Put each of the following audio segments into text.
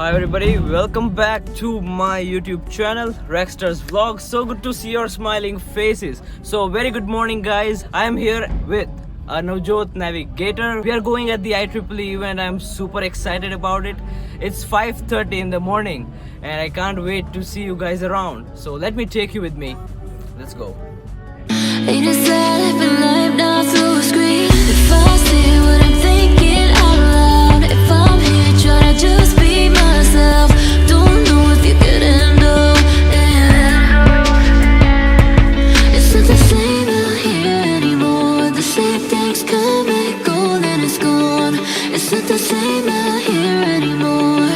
Hi everybody, welcome back to my YouTube channel Raxter's vlog. So good to see your smiling faces. So very good morning guys. I am here with a Navjot navigator. We are going at the IEEE event. I'm super excited about it. It's 5:30 in the morning and I can't wait to see you guys around. So let me take you with me. Let's go. Ain't it sad living life now through a screen? If I say what I'm thinking out loud, if I'm here trying to just be myself, don't know if you could handle it. It's not the same out here anymore. The same things come and go, then it's gone. It's not the same out here anymore.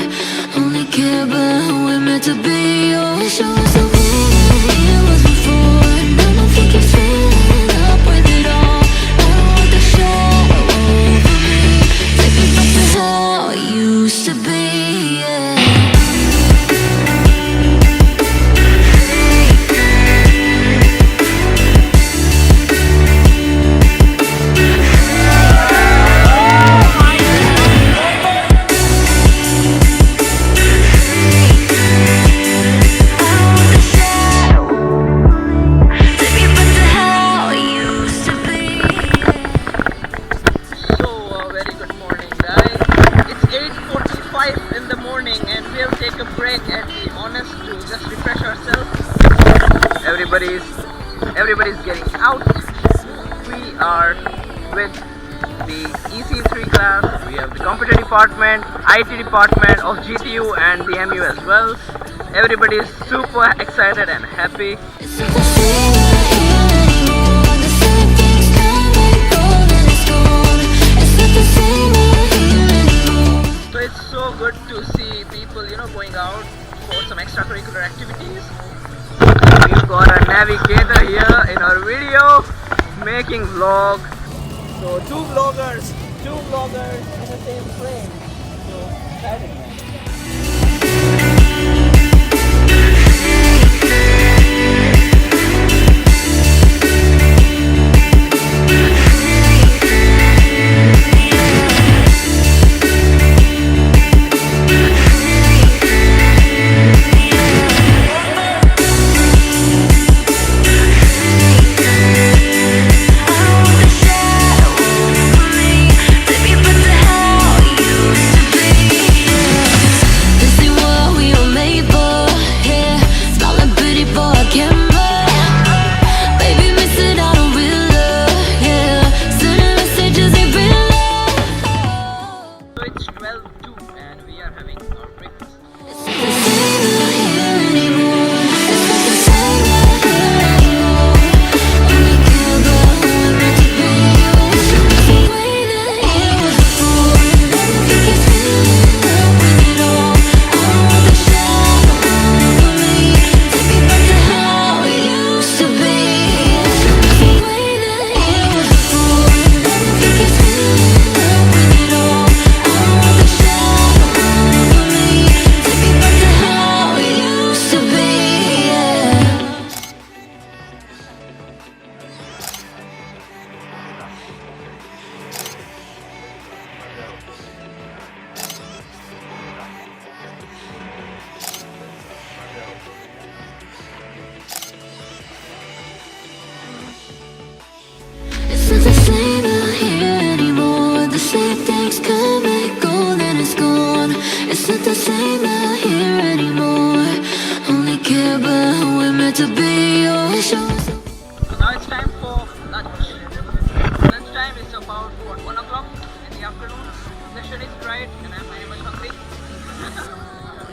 Only care about who we're meant to be. Always show us the way that it was before. Now I think it's filling up with it all. I don't want the shadow over me. Take me back to how it used to be, yeah. Everybody's getting out. We are with the EC3 class. We have the computer department, IT department of GTU and the MU as well. Everybody is super excited and happy. So it's so good to see people, going out for some extracurricular activities. We've got a navigator here in our video making vlog. So two vloggers in the same frame. So exciting. To be always show us. So now it's time for lunch. Lunchtime is about 1 o'clock in the afternoon. The session is right and I'm very much hungry.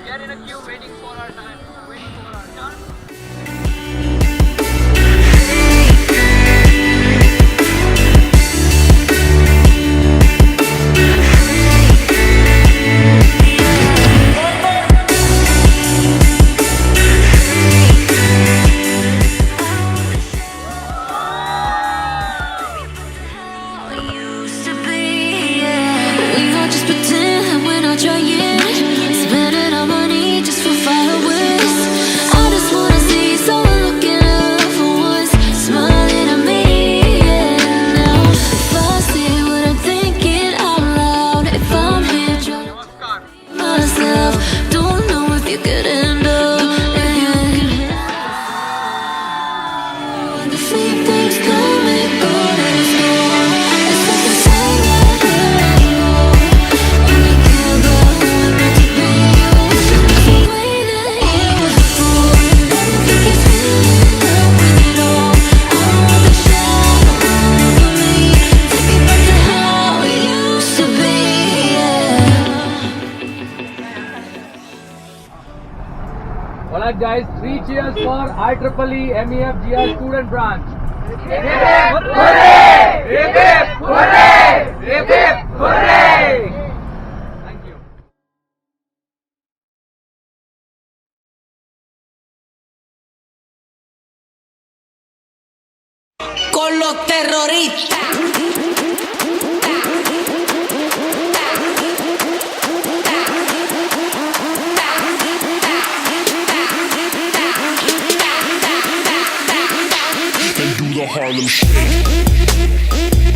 We are in a queue waiting for our time, waiting for our turn. Alright guys, 3 cheers for IEEE MEFGR student branch. Thank you. Con los terroristas. And do the Harlem Shake.